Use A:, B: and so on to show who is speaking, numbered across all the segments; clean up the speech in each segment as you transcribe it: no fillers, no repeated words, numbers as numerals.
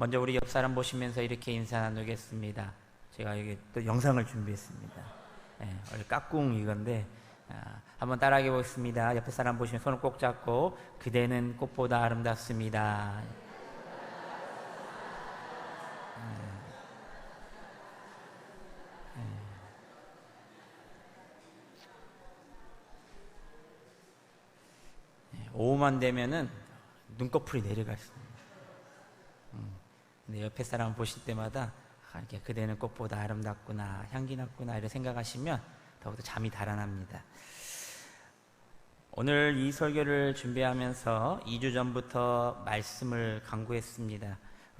A: 먼저 우리 옆 사람 보시면서 이렇게 인사 나누겠습니다. 제가 여기 또 영상을 준비했습니다. 원래 까꿍 이건데 한번 따라해 보겠습니다. 옆에 사람 보시면 손을 꼭 잡고 그대는 꽃보다 아름답습니다. 오후만 되면은 눈꺼풀이 내려갔습니다. 근데 옆에 사람 보실 때마다 이렇게 그대는 꽃보다 아름답구나, 향기 났구나 이렇게 생각하시면 더욱더 잠이 달아납니다. 오늘 이 설교를 준비하면서 2주 전부터 말씀을 강구했습니다.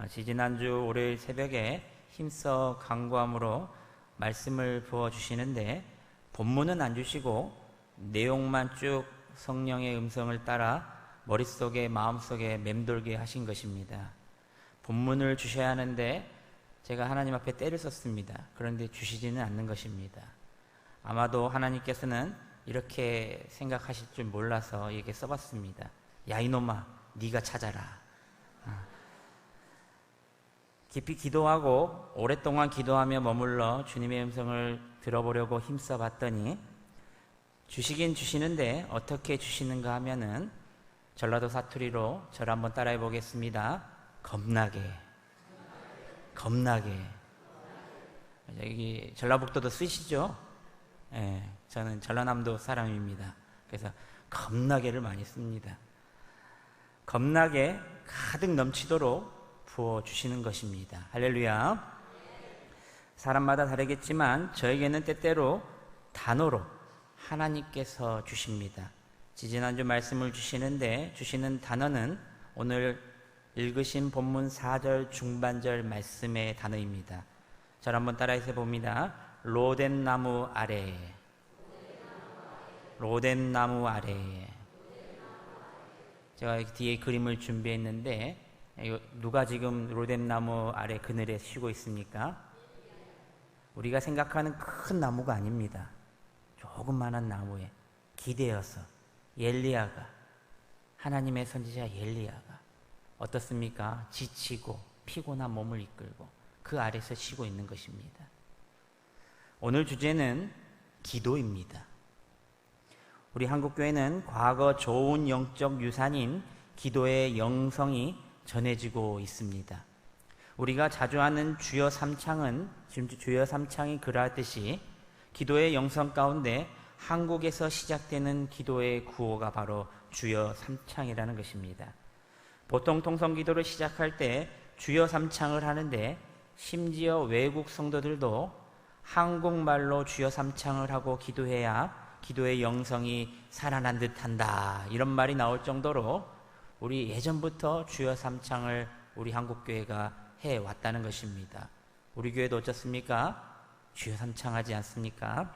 A: 지지난주 월요일 새벽에 힘써 강구함으로 말씀을 부어주시는데 본문은 안 주시고 내용만 쭉 성령의 음성을 따라 머릿속에 마음속에 맴돌게 하신 것입니다. 본문을 주셔야 하는데 제가 하나님 앞에 때를 썼습니다. 그런데 주시지는 않는 것입니다. 아마도 하나님께서는 이렇게 생각하실 줄 몰라서 이렇게 써봤습니다. 야 이놈아 네가 찾아라. 깊이 기도하고 오랫동안 기도하며 머물러 주님의 음성을 들어보려고 힘써봤더니 주시긴 주시는데 어떻게 주시는가 하면은 전라도 사투리로 저를 한번 따라해 보겠습니다. 겁나게. 여기 전라북도도 쓰시죠? 저는 전라남도 사람입니다. 그래서 겁나게를 많이 씁니다. 겁나게 가득 넘치도록 부어주시는 것입니다. 할렐루야. 사람마다 다르겠지만 저에게는 때때로 단어로 하나님께서 주십니다. 지지난주 말씀을 주시는데 주시는 단어는 오늘 읽으신 본문 4절 중반절 말씀의 단어입니다. 저를 한번 따라해서 봅니다. 로덴 나무 아래. 제가 뒤에 그림을 준비했는데 누가 지금 로덴 나무 아래 그늘에 쉬고 있습니까? 우리가 생각하는 큰 나무가 아닙니다. 조그만한 나무에 기대어서 엘리야가, 하나님의 선지자 엘리야가 어떻습니까? 지치고 피곤한 몸을 이끌고 그 아래서 쉬고 있는 것입니다. 오늘 주제는 기도입니다. 우리 한국교회는 과거 좋은 영적 유산인 기도의 영성이 전해지고 있습니다. 우리가 자주 하는 주여 삼창은 지금 주여 삼창이 그러하듯이 기도의 영성 가운데 한국에서 시작되는 기도의 구호가 바로 주여 삼창이라는 것입니다. 보통 통성기도를 시작할 때 주여 삼창을 하는데 심지어 외국 성도들도 한국말로 주여 삼창을 하고 기도해야 기도의 영성이 살아난 듯한다 이런 말이 나올 정도로 우리 예전부터 주여 삼창을 우리 한국교회가 해왔다는 것입니다. 우리 교회도 어떻습니까? 주여 삼창하지 않습니까?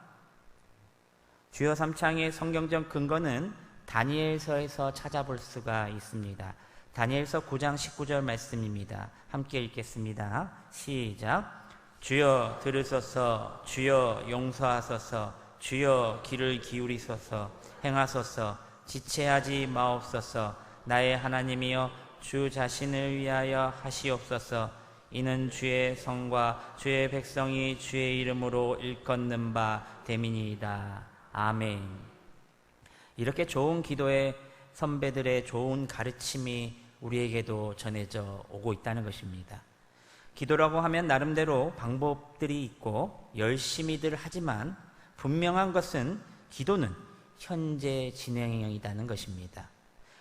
A: 주여 삼창의 성경적 근거는 다니엘서에서 찾아볼 수가 있습니다. 다니엘서 9장 19절 말씀입니다. 함께 읽겠습니다. 시작. 주여 들으소서, 주여 용서하소서, 주여 귀를 기울이소서, 행하소서, 지체하지 마옵소서. 나의 하나님이여 주 자신을 위하여 하시옵소서. 이는 주의 성과 주의 백성이 주의 이름으로 일컫는 바 됨이니이다. 아멘. 이렇게 좋은 기도의 선배들의 좋은 가르침이 우리에게도 전해져 오고 있다는 것입니다. 기도라고 하면 나름대로 방법들이 있고 열심히들 하지만 분명한 것은 기도는 현재 진행형이라는 것입니다.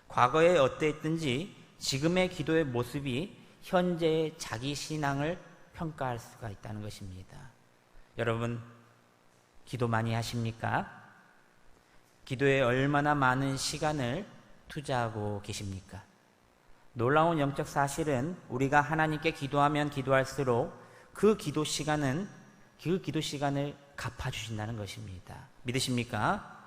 A: 과거에 어땠든지 지금의 기도의 모습이 현재의 자기 신앙을 평가할 수가 있다는 것입니다. 여러분, 기도 많이 하십니까? 기도에 얼마나 많은 시간을 투자하고 계십니까? 놀라운 영적 사실은 우리가 하나님께 기도하면 기도할수록 그 기도 시간을 갚아주신다는 것입니다. 믿으십니까?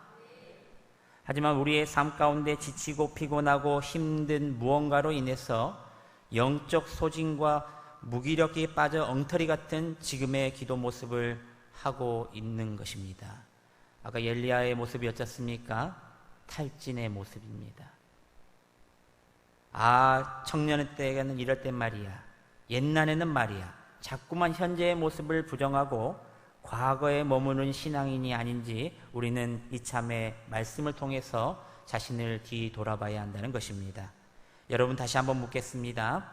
A: 하지만 우리의 삶 가운데 지치고 피곤하고 힘든 무언가로 인해서 영적 소진과 무기력이 빠져 엉터리 같은 지금의 기도 모습을 하고 있는 것입니다. 아까 엘리야의 모습이 어떻습니까? 탈진의 모습입니다. 청년의 때에는 이럴 땐 말이야. 옛날에는 말이야 자꾸만 현재의 모습을 부정하고 과거에 머무는 신앙인이 아닌지 우리는 이참에 말씀을 통해서 자신을 뒤돌아봐야 한다는 것입니다. 여러분, 다시 한번 묻겠습니다.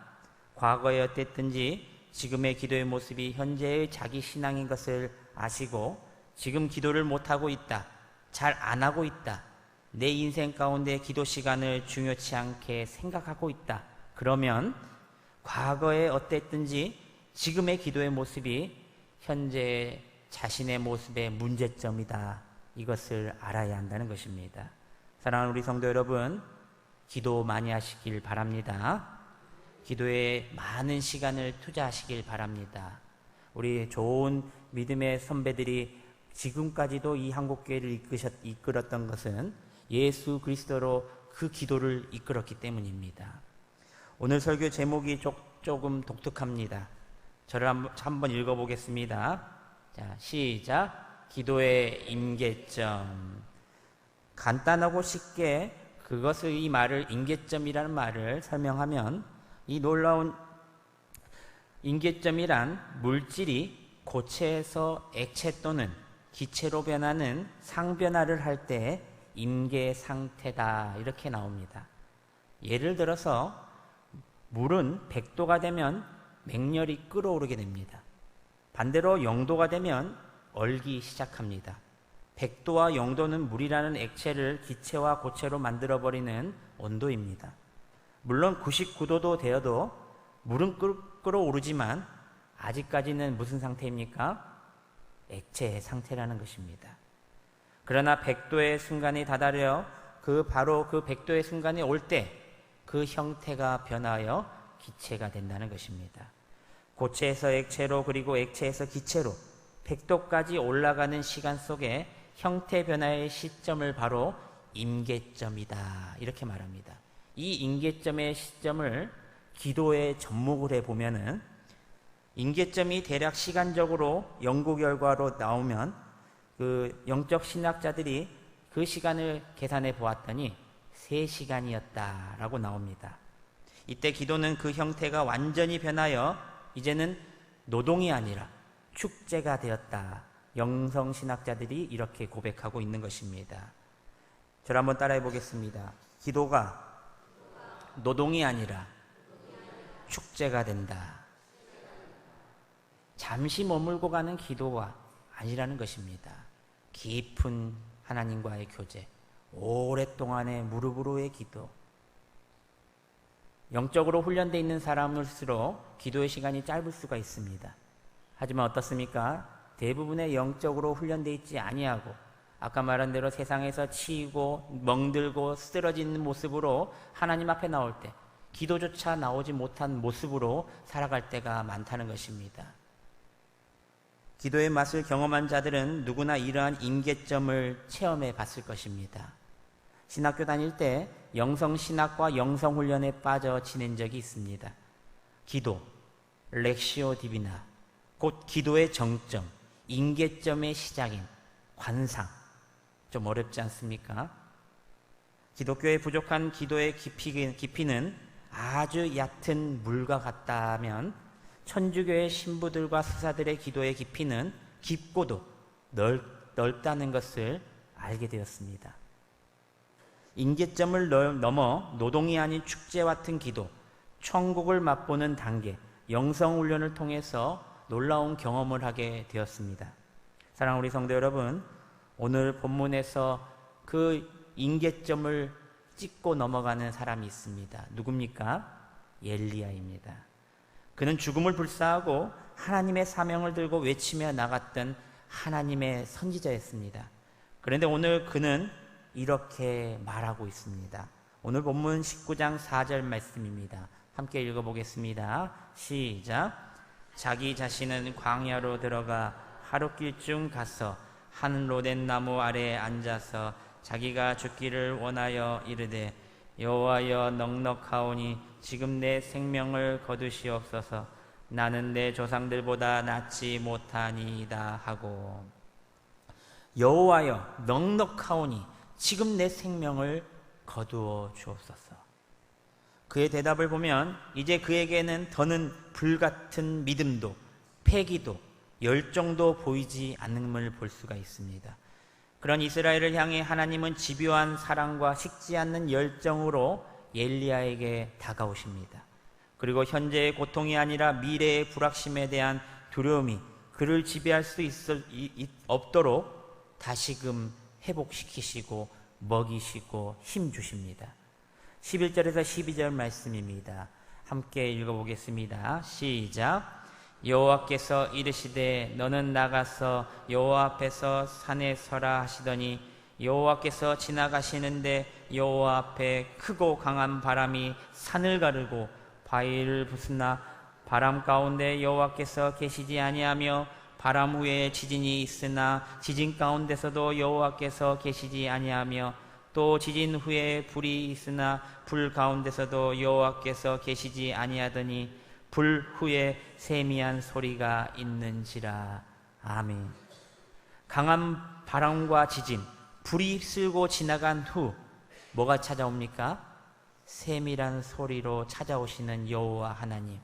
A: 과거에 어땠든지 지금의 기도의 모습이 현재의 자기 신앙인 것을 아시고 지금 기도를 못하고 있다, 잘 안 하고 있다, 내 인생 가운데 기도 시간을 중요치 않게 생각하고 있다, 그러면 과거에 어땠든지 지금의 기도의 모습이 현재 자신의 모습의 문제점이다, 이것을 알아야 한다는 것입니다. 사랑하는 우리 성도 여러분, 기도 많이 하시길 바랍니다. 기도에 많은 시간을 투자하시길 바랍니다. 우리 좋은 믿음의 선배들이 지금까지도 이 한국교회를 이끌었던 것은 예수 그리스도로 그 기도를 이끌었기 때문입니다. 오늘 설교 제목이 조금 독특합니다. 저를 한번 읽어보겠습니다. 자, 시작. 기도의 임계점. 간단하고 쉽게 이 말을, 임계점이라는 말을 설명하면, 이 놀라운 임계점이란 물질이 고체에서 액체 또는 기체로 변하는 상변화를 할 때 임계 상태다, 이렇게 나옵니다. 예를 들어서 물은 100도가 되면 맹렬히 끓어오르게 됩니다. 반대로 0도가 되면 얼기 시작합니다. 100도와 0도는 물이라는 액체를 기체와 고체로 만들어버리는 온도입니다. 물론 99도도 되어도 물은 끓어오르지만 아직까지는 무슨 상태입니까? 액체의 상태라는 것입니다. 그러나 100도의 순간이 다다려 바로 그 100도의 순간이 올 때 그 형태가 변하여 기체가 된다는 것입니다. 고체에서 액체로, 그리고 액체에서 기체로 100도까지 올라가는 시간 속에 형태 변화의 시점을 바로 임계점이다, 이렇게 말합니다. 이 임계점의 시점을 기도에 접목을 해보면은, 임계점이 대략 시간적으로 연구 결과로 나오면 그 영적 신학자들이 그 시간을 계산해 보았더니 3시간이었다라고 나옵니다. 이때 기도는 그 형태가 완전히 변하여 이제는 노동이 아니라 축제가 되었다, 영성 신학자들이 이렇게 고백하고 있는 것입니다. 저를 한번 따라해 보겠습니다. 기도가 노동이 아니라 축제가 된다. 잠시 머물고 가는 기도가 아니라는 것입니다. 깊은 하나님과의 교제, 오랫동안의 무릎으로의 기도. 영적으로 훈련되어 있는 사람일수록 기도의 시간이 짧을 수가 있습니다. 하지만 어떻습니까? 대부분의 영적으로 훈련되어 있지 아니하고 아까 말한 대로 세상에서 치이고 멍들고 쓰러진 모습으로 하나님 앞에 나올 때 기도조차 나오지 못한 모습으로 살아갈 때가 많다는 것입니다. 기도의 맛을 경험한 자들은 누구나 이러한 임계점을 체험해 봤을 것입니다. 신학교 다닐 때 영성신학과 영성훈련에 빠져 지낸 적이 있습니다. 기도, 렉시오 디비나, 곧 기도의 정점, 임계점의 시작인 관상. 좀 어렵지 않습니까? 기독교의 부족한 기도의 깊이는 아주 얕은 물과 같다면 천주교의 신부들과 수사들의 기도의 깊이는 깊고도 넓다는 것을 알게 되었습니다. 임계점을 넘어 노동이 아닌 축제 같은 기도, 천국을 맛보는 단계, 영성훈련을 통해서 놀라운 경험을 하게 되었습니다. 사랑하는 우리 성도 여러분, 오늘 본문에서 그 임계점을 찍고 넘어가는 사람이 있습니다. 누굽니까? 엘리야입니다. 그는 죽음을 불사하고 하나님의 사명을 들고 외치며 나갔던 하나님의 선지자였습니다. 그런데 오늘 그는 이렇게 말하고 있습니다. 오늘 본문 19장 4절 말씀입니다. 함께 읽어보겠습니다. 시작. 자기 자신은 광야로 들어가 하룻길쯤 가서 한 로덴 나무 아래에 앉아서 자기가 죽기를 원하여 이르되 여호와여 넉넉하오니 지금 내 생명을 거두시옵소서. 나는 내 조상들보다 낫지 못하니이다 하고, 여호와여 넉넉하오니 지금 내 생명을 거두어 주옵소서. 그의 대답을 보면 이제 그에게는 더는 불같은 믿음도 패기도 열정도 보이지 않음을 볼 수가 있습니다. 그런 이스라엘을 향해 하나님은 집요한 사랑과 식지 않는 열정으로 엘리야에게 다가오십니다. 그리고 현재의 고통이 아니라 미래의 불확심에 대한 두려움이 그를 지배할 수 없도록 다시금 회복시키시고 먹이시고 힘주십니다. 11절에서 12절 말씀입니다. 함께 읽어보겠습니다. 시작. 여호와께서 이르시되 너는 나가서 여호와 앞에서 산에 서라 하시더니 여호와께서 지나가시는데 여호와 앞에 크고 강한 바람이 산을 가르고 바위를 부수나 바람 가운데 여호와께서 계시지 아니하며 바람 후에 지진이 있으나 지진 가운데서도 여호와께서 계시지 아니하며 또 지진 후에 불이 있으나 불 가운데서도 여호와께서 계시지 아니하더니 불 후에 세미한 소리가 있는지라. 아멘. 강한 바람과 지진, 불이 휩쓸고 지나간 후 뭐가 찾아옵니까? 세밀한 소리로 찾아오시는 여호와 하나님.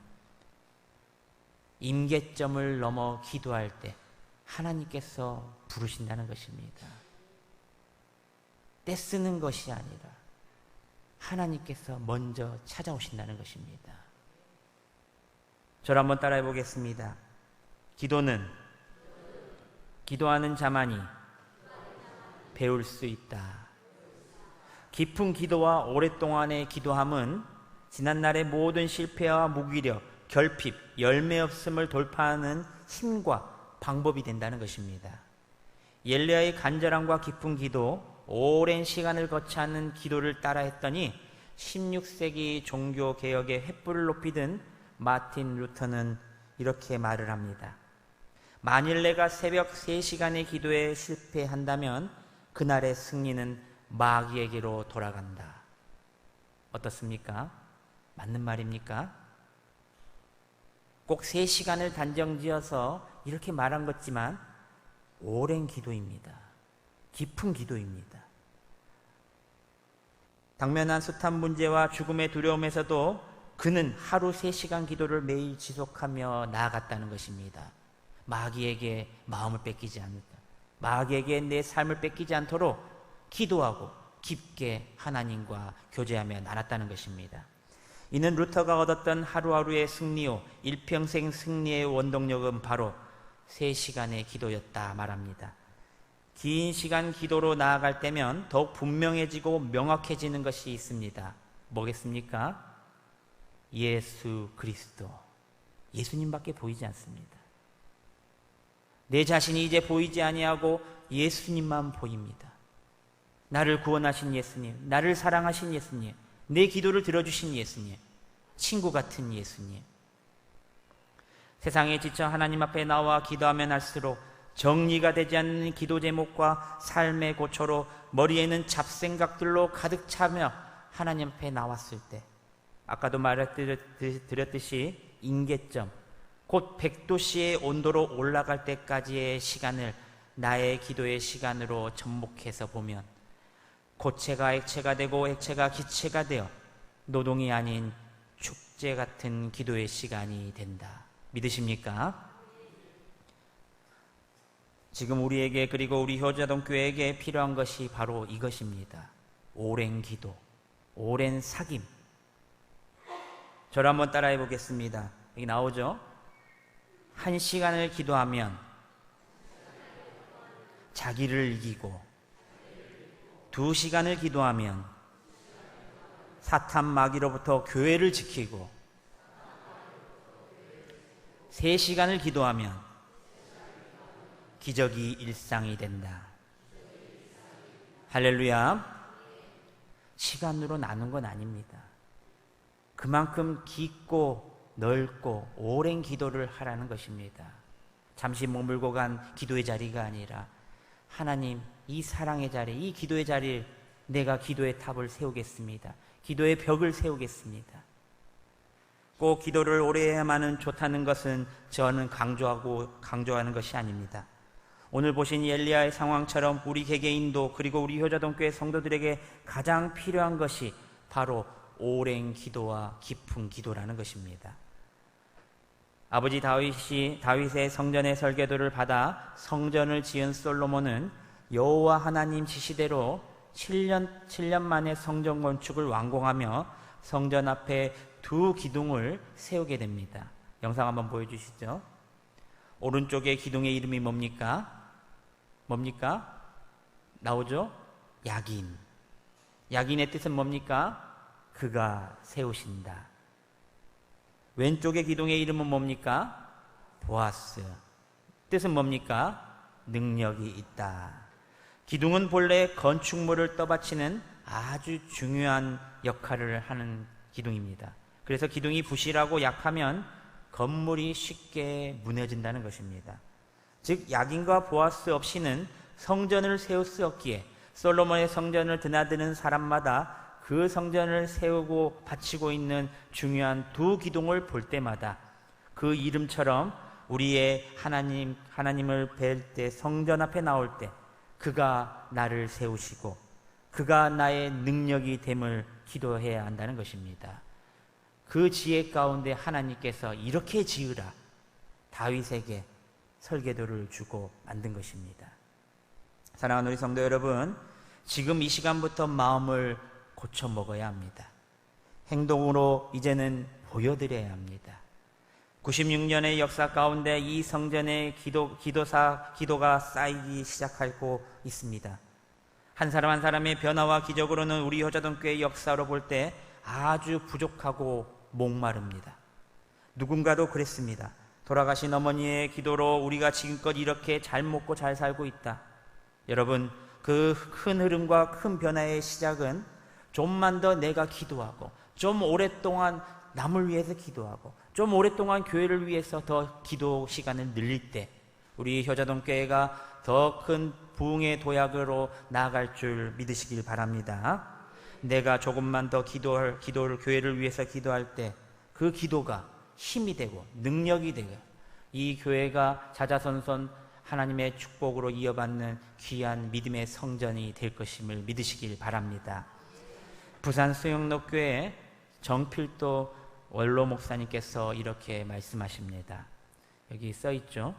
A: 임계점을 넘어 기도할 때 하나님께서 부르신다는 것입니다. 떼쓰는 것이 아니라 하나님께서 먼저 찾아오신다는 것입니다. 저를 한번 따라해 보겠습니다. 기도하는 자만이 배울 수 있다. 깊은 기도와 오랫동안의 기도함은 지난날의 모든 실패와 무기력, 결핍, 열매 없음을 돌파하는 힘과 방법이 된다는 것입니다. 엘리야의 간절함과 깊은 기도, 오랜 시간을 거치는 기도를 따라 했더니 16세기 종교개혁의 횃불을 높이던 마틴 루터는 이렇게 말을 합니다. 만일 내가 새벽 3시간의 기도에 실패한다면 그날의 승리는 마귀에게로 돌아간다. 어떻습니까? 맞는 말입니까? 꼭 3시간을 단정지어서 이렇게 말한 것지만 오랜 기도입니다. 깊은 기도입니다. 당면한 숱한 문제와 죽음의 두려움에서도 그는 하루 3시간 기도를 매일 지속하며 나아갔다는 것입니다. 마귀에게 마음을 뺏기지 않는다. 마귀에게 내 삶을 뺏기지 않도록 기도하고 깊게 하나님과 교제하며 나눴다는 것입니다. 이는 루터가 얻었던 하루하루의 승리요 일평생 승리의 원동력은 바로 3시간의 기도였다 말합니다. 긴 시간 기도로 나아갈 때면 더욱 분명해지고 명확해지는 것이 있습니다. 뭐겠습니까? 예수 그리스도. 예수님밖에 보이지 않습니다. 내 자신이 이제 보이지 아니하고 예수님만 보입니다. 나를 구원하신 예수님, 나를 사랑하신 예수님, 내 기도를 들어주신 예수님, 친구 같은 예수님. 세상에 지쳐 하나님 앞에 나와 기도하면 할수록 정리가 되지 않는 기도 제목과 삶의 고초로 머리에는 잡생각들로 가득 차며 하나님 앞에 나왔을 때, 아까도 말씀드렸듯이 임계점, 곧 100도씨의 온도로 올라갈 때까지의 시간을 나의 기도의 시간으로 접목해서 보면 고체가 액체가 되고 액체가 기체가 되어 노동이 아닌 축제 같은 기도의 시간이 된다. 믿으십니까? 지금 우리에게 그리고 우리 효자동교회에게 필요한 것이 바로 이것입니다. 오랜 기도, 오랜 사귐. 저를 한번 따라해 보겠습니다. 여기 나오죠? 1시간을 기도하면 자기를 이기고 2시간을 기도하면 사탄 마귀로부터 교회를 지키고 3시간을 기도하면 기적이 일상이 된다. 할렐루야. 시간으로 나눈 건 아닙니다. 그만큼 깊고 넓고 오랜 기도를 하라는 것입니다. 잠시 머물고 간 기도의 자리가 아니라 하나님, 이 사랑의 자리, 이 기도의 자리를 내가 기도의 탑을 세우겠습니다. 기도의 벽을 세우겠습니다. 꼭 기도를 오래 해야만은 좋다는 것은 저는 강조하는 것이 아닙니다. 오늘 보신 엘리야의 상황처럼 우리 개개인도 그리고 우리 효자동교회 성도들에게 가장 필요한 것이 바로 오랜 기도와 깊은 기도라는 것입니다. 아버지 다윗의 성전의 설계도를 받아 성전을 지은 솔로몬은 여호와 하나님 지시대로 7년 만에 성전 건축을 완공하며 성전 앞에 두 기둥을 세우게 됩니다. 영상 한번 보여주시죠. 오른쪽에 기둥의 이름이 뭡니까? 나오죠? 야긴. 야긴의 뜻은 뭡니까? 그가 세우신다. 왼쪽의 기둥의 이름은 뭡니까? 보아스. 뜻은 뭡니까? 능력이 있다. 기둥은 본래 건축물을 떠받치는 아주 중요한 역할을 하는 기둥입니다. 그래서 기둥이 부실하고 약하면 건물이 쉽게 무너진다는 것입니다. 즉 야긴과 보아스 없이는 성전을 세울 수 없기에 솔로몬의 성전을 드나드는 사람마다 그 성전을 세우고 바치고 있는 중요한 두 기둥을 볼 때마다 그 이름처럼 우리의 하나님을 뵐 때, 성전 앞에 나올 때 그가 나를 세우시고 그가 나의 능력이 됨을 기도해야 한다는 것입니다. 그 지혜 가운데 하나님께서 이렇게 지으라 다윗에게 설계도를 주고 만든 것입니다. 사랑하는 우리 성도 여러분, 지금 이 시간부터 마음을 고쳐 먹어야 합니다. 행동으로 이제는 보여드려야 합니다. 96년의 역사 가운데 이 성전의 기도가 쌓이기 시작하고 있습니다. 한 사람 한 사람의 변화와 기적으로는 우리 효자동교회 역사로 볼 때 아주 부족하고 목마릅니다. 누군가도 그랬습니다. 돌아가신 어머니의 기도로 우리가 지금껏 이렇게 잘 먹고 잘 살고 있다. 여러분, 그 큰 흐름과 큰 변화의 시작은 좀만 더 내가 기도하고 좀 오랫동안 남을 위해서 기도하고 좀 오랫동안 교회를 위해서 더 기도 시간을 늘릴 때 우리 효자동교회가 더 큰 부흥의 도약으로 나아갈 줄 믿으시길 바랍니다. 내가 조금만 더 기도를 교회를 위해서 기도할 때 그 기도가 힘이 되고 능력이 되고 이 교회가 자자손손 하나님의 축복으로 이어받는 귀한 믿음의 성전이 될 것임을 믿으시길 바랍니다. 부산 수영록교회 정필도 원로 목사님께서 이렇게 말씀하십니다. 여기 써있죠.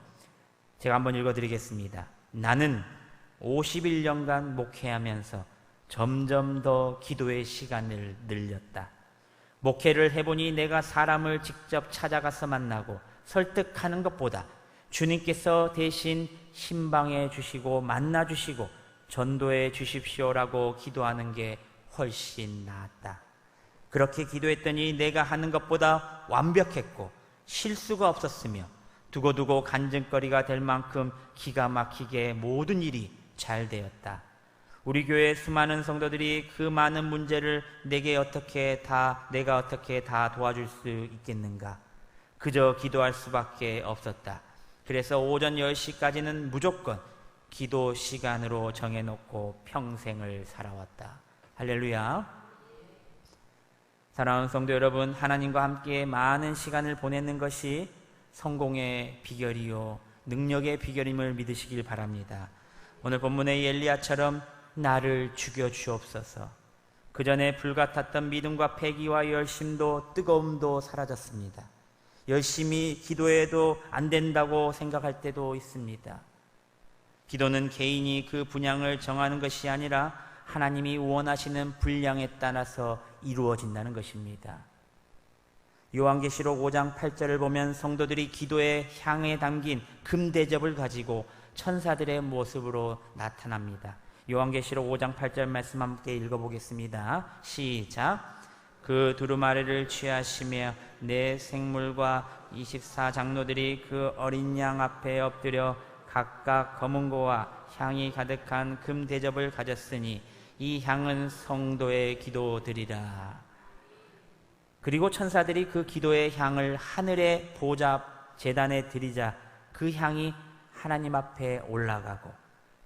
A: 제가 한번 읽어드리겠습니다. 나는 51년간 목회하면서 점점 더 기도의 시간을 늘렸다. 목회를 해보니 내가 사람을 직접 찾아가서 만나고 설득하는 것보다 주님께서 대신 신방해 주시고 만나 주시고 전도해 주십시오라고 기도하는 게 훨씬 나았다. 그렇게 기도했더니 내가 하는 것보다 완벽했고 실수가 없었으며 두고두고 간증거리가 될 만큼 기가 막히게 모든 일이 잘 되었다. 우리 교회 수많은 성도들이 그 많은 문제를 내가 어떻게 다 도와줄 수 있겠는가? 그저 기도할 수밖에 없었다. 그래서 오전 10시까지는 무조건 기도 시간으로 정해놓고 평생을 살아왔다. 할렐루야. 사랑하는 성도 여러분, 하나님과 함께 많은 시간을 보내는 것이 성공의 비결이요 능력의 비결임을 믿으시길 바랍니다. 오늘 본문의 엘리야처럼 나를 죽여 주옵소서. 그 전에 불같았던 믿음과 패기와 열심도 뜨거움도 사라졌습니다. 열심히 기도해도 안 된다고 생각할 때도 있습니다. 기도는 개인이 그 분량을 정하는 것이 아니라 하나님이 원하시는 분량에 따라서 이루어진다는 것입니다. 요한계시록 5장 8절을 보면 성도들이 기도의 향에 담긴 금대접을 가지고 천사들의 모습으로 나타납니다. 요한계시록 5장 8절 말씀 함께 읽어보겠습니다. 시작. 그 두루마리를 취하시며 내 생물과 24장로들이 그 어린 양 앞에 엎드려 각각 검은고와 향이 가득한 금대접을 가졌으니 이 향은 성도의 기도들이라. 그리고 천사들이 그 기도의 향을 하늘의 보좌 제단에 드리자 그 향이 하나님 앞에 올라가고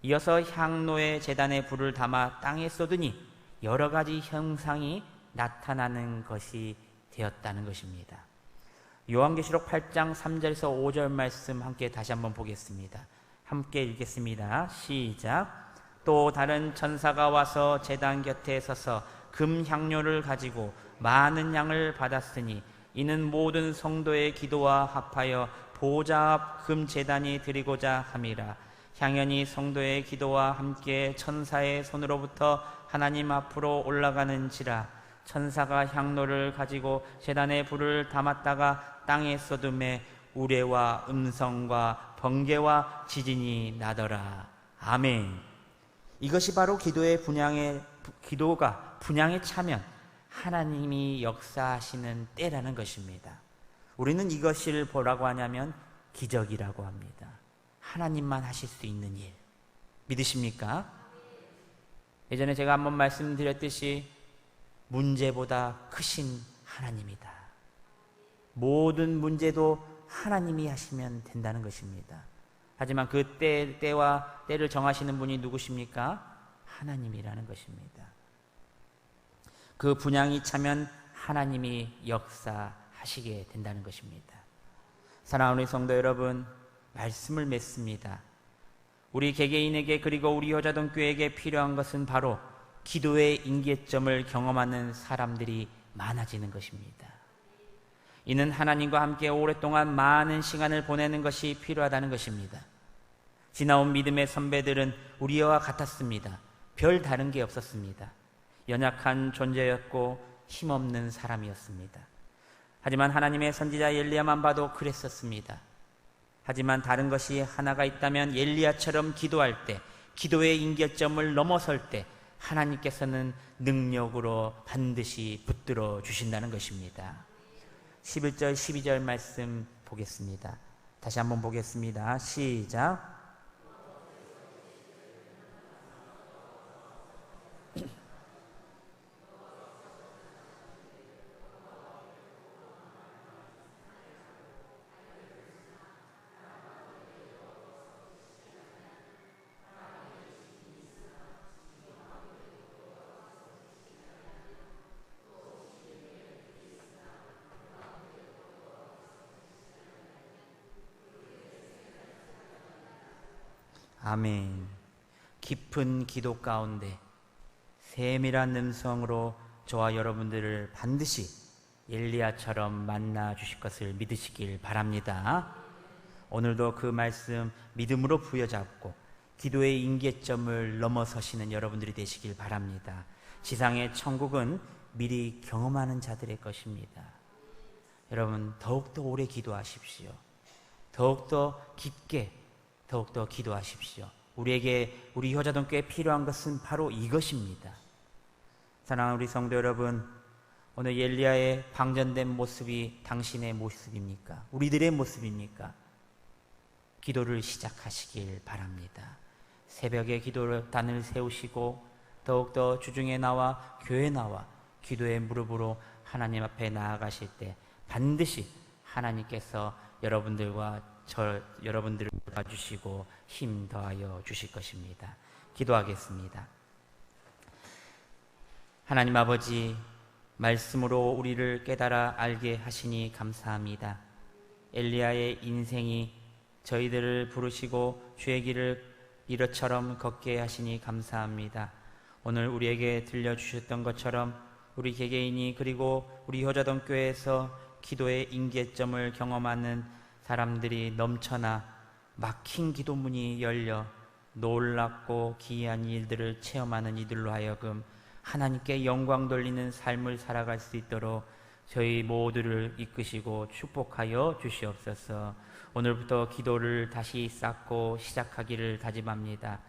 A: 이어서 향로의 제단에 불을 담아 땅에 쏟으니 여러 가지 형상이 나타나는 것이 되었다는 것입니다. 요한계시록 8장 3절에서 5절 말씀 함께 다시 한번 보겠습니다. 함께 읽겠습니다. 시작. 또 다른 천사가 와서 제단 곁에 서서 금 향료를 가지고 많은 양을 받았으니 이는 모든 성도의 기도와 합하여 보좌 앞 금 제단이 드리고자 함이라. 향연이 성도의 기도와 함께 천사의 손으로부터 하나님 앞으로 올라가는지라. 천사가 향로를 가지고 제단에 불을 담았다가 땅에 쏟음에 우레와 음성과 번개와 지진이 나더라. 아멘. 이것이 바로 기도가 분향에 차면 하나님이 역사하시는 때라는 것입니다. 우리는 이것을 뭐라고 하냐면 기적이라고 합니다. 하나님만 하실 수 있는 일. 믿으십니까? 예전에 제가 한번 말씀드렸듯이 문제보다 크신 하나님이다. 모든 문제도 하나님이 하시면 된다는 것입니다. 하지만 그 때와 때를 정하시는 분이 누구십니까? 하나님이라는 것입니다. 그 분향이 차면 하나님이 역사하시게 된다는 것입니다. 사랑하는 우리 성도 여러분, 말씀을 맺습니다. 우리 개개인에게 그리고 우리 효자동교회에게 필요한 것은 바로 기도의 임계점을 경험하는 사람들이 많아지는 것입니다. 이는 하나님과 함께 오랫동안 많은 시간을 보내는 것이 필요하다는 것입니다. 지나온 믿음의 선배들은 우리와 같았습니다. 별 다른 게 없었습니다. 연약한 존재였고 힘없는 사람이었습니다. 하지만 하나님의 선지자 엘리야만 봐도 그랬었습니다. 하지만 다른 것이 하나가 있다면 엘리야처럼 기도할 때, 기도의 임계점을 넘어설 때 하나님께서는 능력으로 반드시 붙들어 주신다는 것입니다. 11절 12절 말씀 보겠습니다. 다시 한번 보겠습니다. 시작. 아멘. 깊은 기도 가운데 세밀한 음성으로 저와 여러분들을 반드시 엘리야처럼 만나 주실 것을 믿으시길 바랍니다. 오늘도 그 말씀 믿음으로 부여잡고 기도의 임계점을 넘어서시는 여러분들이 되시길 바랍니다. 지상의 천국은 미리 경험하는 자들의 것입니다. 여러분, 더욱더 오래 기도하십시오. 더욱더 깊게, 더욱더 기도하십시오. 우리에게, 우리 효자동교회에 필요한 것은 바로 이것입니다. 사랑하는 우리 성도 여러분, 오늘 엘리야의 방전된 모습이 당신의 모습입니까? 우리들의 모습입니까? 기도를 시작하시길 바랍니다. 새벽에 기도단을 세우시고 더욱더 주중에 나와 교회에 나와 기도의 무릎으로 하나님 앞에 나아가실 때 반드시 하나님께서 여러분들을 도와주시고 힘 더하여 주실 것입니다. 기도하겠습니다. 하나님 아버지, 말씀으로 우리를 깨달아 알게 하시니 감사합니다. 엘리야의 인생이 저희들을 부르시고 주의 길을 이처럼 걷게 하시니 감사합니다. 오늘 우리에게 들려주셨던 것처럼 우리 개개인이 그리고 우리 효자동교회에서 기도의 임계점을 경험하는 사람들이 넘쳐나 막힌 기도문이 열려 놀랍고 기이한 일들을 체험하는 이들로 하여금 하나님께 영광 돌리는 삶을 살아갈 수 있도록 저희 모두를 이끄시고 축복하여 주시옵소서. 오늘부터 기도를 다시 쌓고 시작하기를 다짐합니다.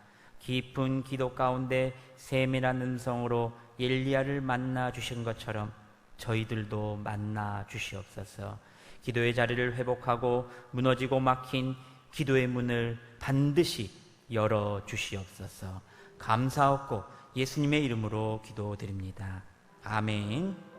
A: 깊은 기도 가운데 세밀한 음성으로 엘리야를 만나 주신 것처럼 저희들도 만나 주시옵소서. 기도의 자리를 회복하고 무너지고 막힌 기도의 문을 반드시 열어 주시옵소서. 감사하고 예수님의 이름으로 기도드립니다. 아멘.